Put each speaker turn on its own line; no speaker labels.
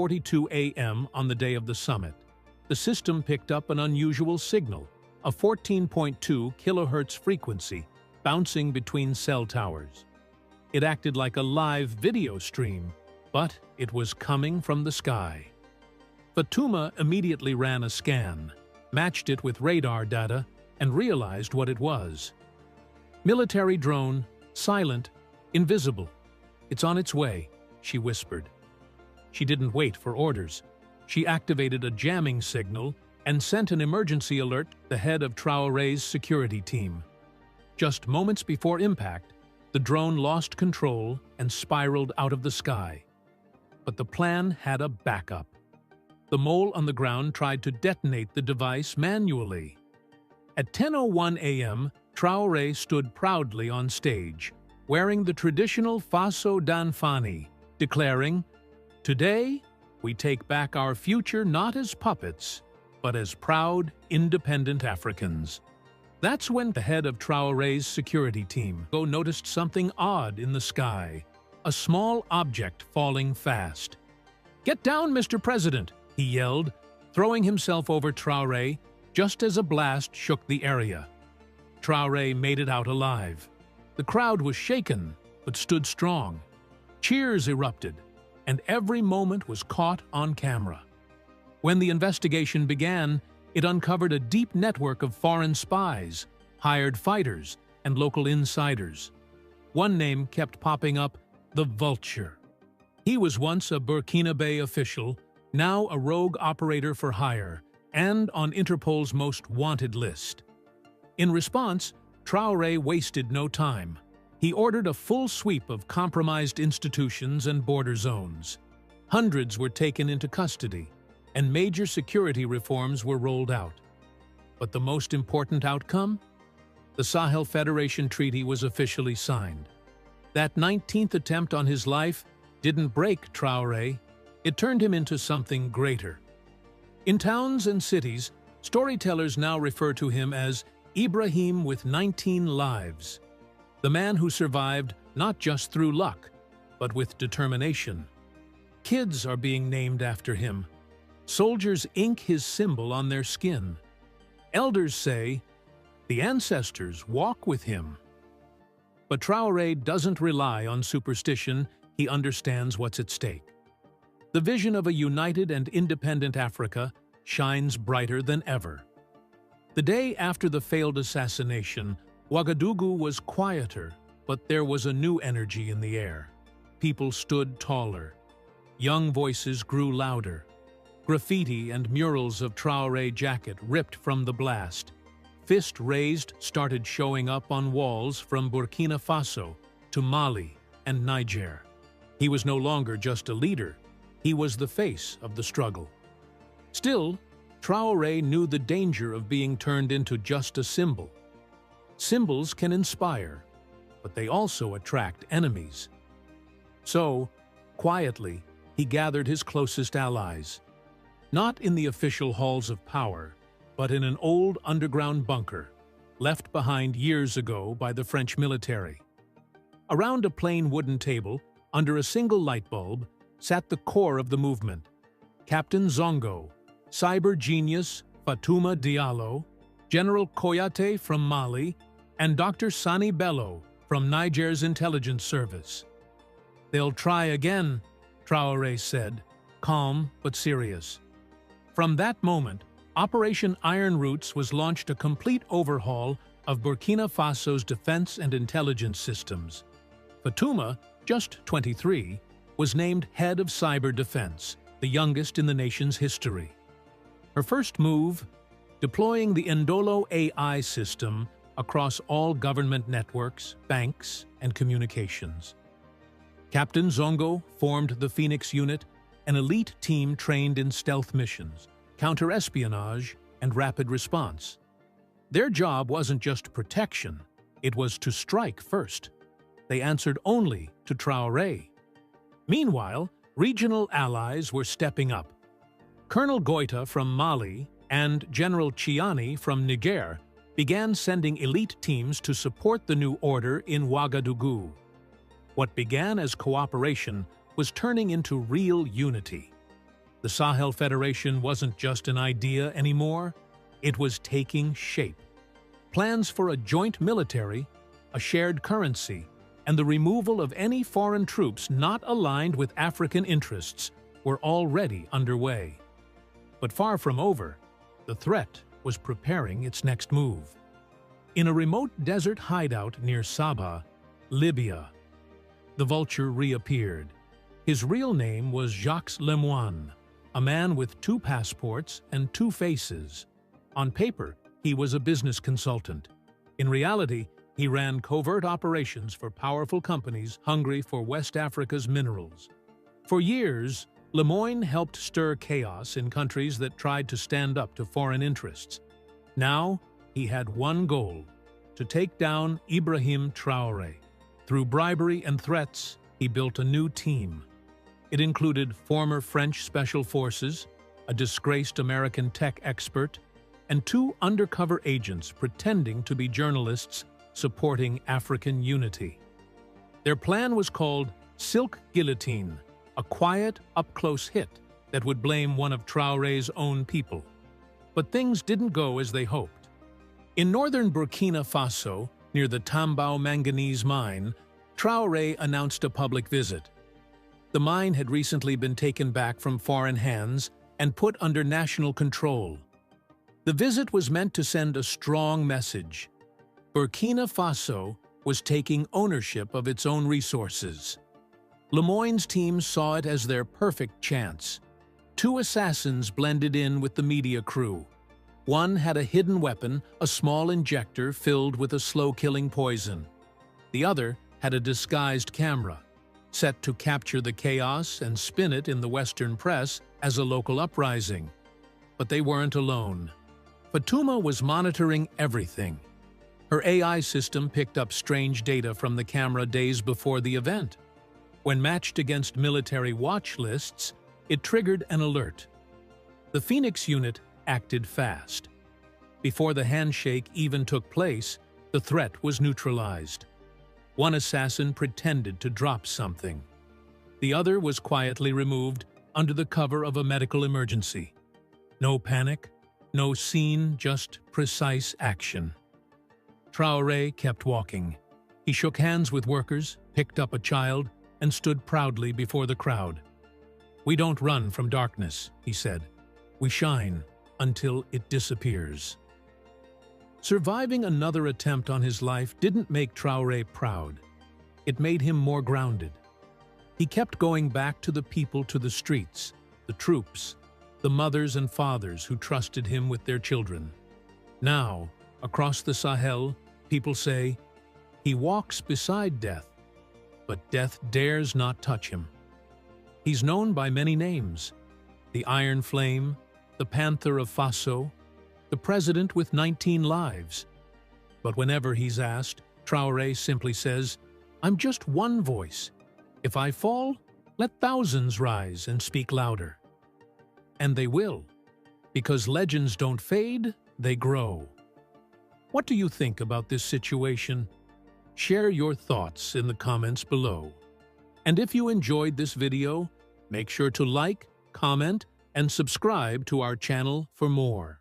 4:42 a.m. on the day of the summit, the system picked up an unusual signal, a 14.2 kilohertz frequency bouncing between cell towers. It acted like a live video stream, but it was coming from the sky. Fatuma immediately ran a scan, matched it with radar data, and realized what it was. Military drone, silent, invisible. It's on its way, she whispered. She didn't wait for orders. She activated a jamming signal and sent an emergency alert to the head of Traore's security team. Just moments before impact, the drone lost control and spiraled out of the sky. But the plan had a backup. The mole on the ground tried to detonate the device manually. At 10:01 a.m., Traore stood proudly on stage, wearing the traditional Faso Danfani, declaring, "Today, we take back our future not as puppets, but as proud, independent Africans." That's when the head of Traore's security team noticed something odd in the sky, a small object falling fast. "Get down, Mr. President," he yelled, throwing himself over Traore just as a blast shook the area. Traore made it out alive. The crowd was shaken, but stood strong. Cheers erupted, and every moment was caught on camera. When the investigation began, it uncovered a deep network of foreign spies, hired fighters, and local insiders. One name kept popping up: the Vulture. He was once a Burkinabe official, now a rogue operator for hire, and on Interpol's most wanted list. In response, Traore wasted no time. He ordered a full sweep of compromised institutions and border zones. Hundreds were taken into custody, and major security reforms were rolled out. But the most important outcome? The Sahel Federation Treaty was officially signed. That 19th attempt on his life didn't break Traore, it turned him into something greater. In towns and cities, storytellers now refer to him as Ibrahim with 19 lives, the man who survived not just through luck, but with determination. Kids are being named after him. Soldiers ink his symbol on their skin. Elders say, "The ancestors walk with him." But Traore doesn't rely on superstition, he understands what's at stake. The vision of a united and independent Africa shines brighter than ever. The day after the failed assassination, Ouagadougou was quieter, but there was a new energy in the air. People stood taller. Young voices grew louder. Graffiti and murals of Traore jacket ripped from the blast. Fist raised started showing up on walls from Burkina Faso to Mali and Niger. He was no longer just a leader. He was the face of the struggle. Still, Traore knew the danger of being turned into just a symbol. Symbols can inspire, but they also attract enemies. So, quietly, he gathered his closest allies. Not in the official halls of power, but in an old underground bunker, left behind years ago by the French military. Around a plain wooden table, under a single light bulb, sat the core of the movement: Captain Zongo, cyber genius Fatuma Diallo, General Koyate from Mali, and Dr. Sani Bello from Niger's intelligence service. "They'll try again," Traore said, calm but serious. From that moment, Operation Iron Roots was launched, a complete overhaul of Burkina Faso's defense and intelligence systems. Fatuma, just 23, was named head of cyber defense, the youngest in the nation's history. Her first move, deploying the Ndolo AI system across all government networks, banks, and communications. Captain Zongo formed the Phoenix Unit, an elite team trained in stealth missions, counter-espionage, and rapid response. Their job wasn't just protection, it was to strike first. They answered only to Traore. Meanwhile, regional allies were stepping up. Colonel Goita from Mali and General Chiani from Niger began sending elite teams to support the new order in Ouagadougou. What began as cooperation was turning into real unity. The Sahel Federation wasn't just an idea anymore, it was taking shape. Plans for a joint military, a shared currency, and the removal of any foreign troops not aligned with African interests were already underway. But far from over, the threat was preparing its next move. In a remote desert hideout near Sabha, Libya, the vulture reappeared. His real name was Jacques Lemoine, a man with 2 passports and 2 faces. On paper, he was a business consultant. In reality, he ran covert operations for powerful companies hungry for West Africa's minerals. For years, Lemoine helped stir chaos in countries that tried to stand up to foreign interests. Now, he had one goal: to take down Ibrahim Traore. Through bribery and threats, he built a new team. It included former French Special Forces, a disgraced American tech expert, and 2 undercover agents pretending to be journalists supporting African unity. Their plan was called Silk Guillotine, a quiet, up-close hit that would blame one of Traore's own people. But things didn't go as they hoped. In northern Burkina Faso, near the Tambao manganese mine, Traore announced a public visit. The mine had recently been taken back from foreign hands and put under national control. The visit was meant to send a strong message. Burkina Faso was taking ownership of its own resources. Lemoine's team saw it as their perfect chance. 2 assassins blended in with the media crew. One had a hidden weapon, a small injector filled with a slow-killing poison. The other had a disguised camera, set to capture the chaos and spin it in the Western press as a local uprising. But they weren't alone. Fatuma was monitoring everything. Her AI system picked up strange data from the camera days before the event. When matched against military watch lists, it triggered an alert. The Phoenix unit acted fast. Before the handshake even took place, the threat was neutralized. One assassin pretended to drop something. The other was quietly removed under the cover of a medical emergency. No panic, no scene, just precise action. Traore kept walking. He shook hands with workers, picked up a child, and stood proudly before the crowd. "We don't run from darkness," he said. "We shine until it disappears." Surviving another attempt on his life didn't make Traore proud. It made him more grounded. He kept going back to the people, to the streets, the troops, the mothers and fathers who trusted him with their children. Now, across the Sahel, people say, "He walks beside death, but death dares not touch him." He's known by many names: the Iron Flame, the Panther of Faso, the President with 19 lives. But whenever he's asked, Traore simply says, "I'm just one voice. If I fall, let thousands rise and speak louder." And they will, because legends don't fade, they grow. What do you think about this situation? Share your thoughts in the comments below. And if you enjoyed this video, make sure to like, comment, and subscribe to our channel for more.